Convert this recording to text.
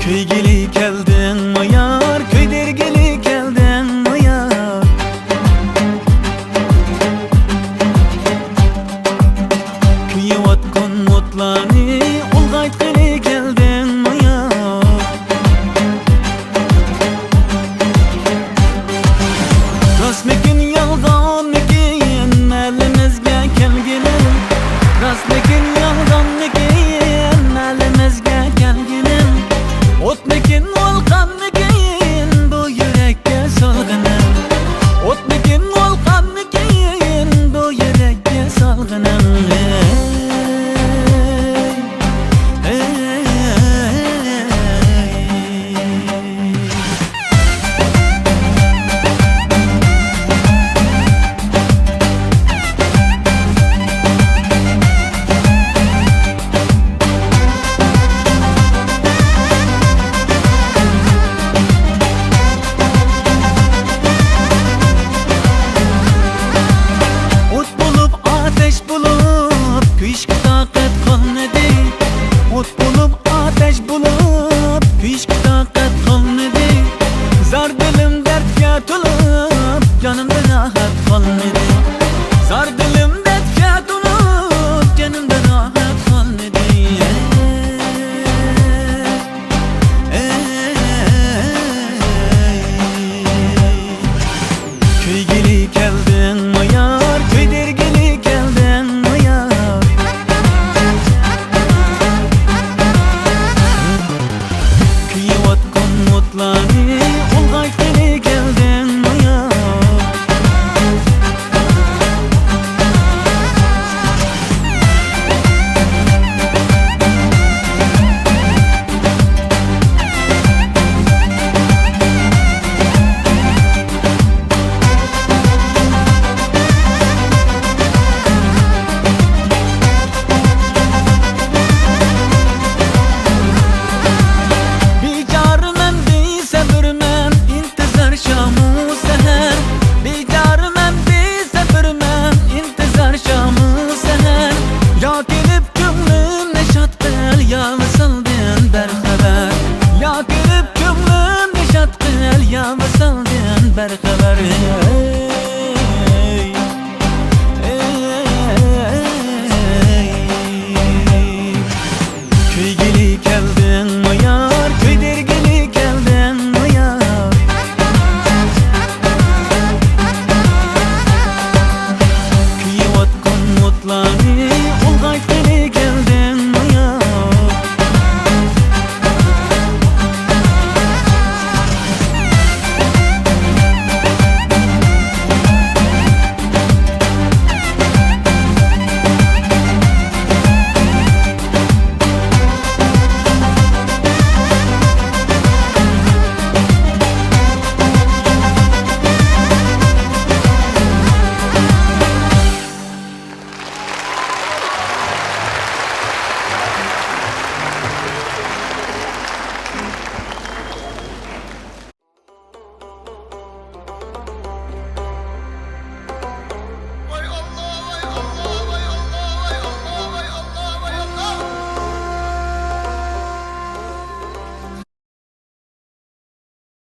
Köygeli geldin mi yar, köy dergeli geldin mi yar? Kuyuvatkan mutlarni ulg'aytgili geldin mi yar? Rostmikin yolg'onmikin malimizga kelginim? Rostmikin yolg'onmikin malimizga kelginim? O'tmikin volqonmikin bu yurakka solg'inim? O'tmikin volqonmikin bu yurakka solg'inim? Kuyishga toqat qolmadi, o't bo'lib ateş bo'lib kuyishga toqat qolmadi. Zar dilim dardga to'lib jonimda rohat qolmadi. Zar dilim dardga to'lib jonimda rohat qolmadi. Köygeli geldin mi yar, köy dergeli geldin mi yar? Kuyuvatkan mutlarni ulg'aytgili geldin mi yar? Ya mısaldın berhaber, ya gelip gönlüm neşat kıl, ya mısaldın berhaber.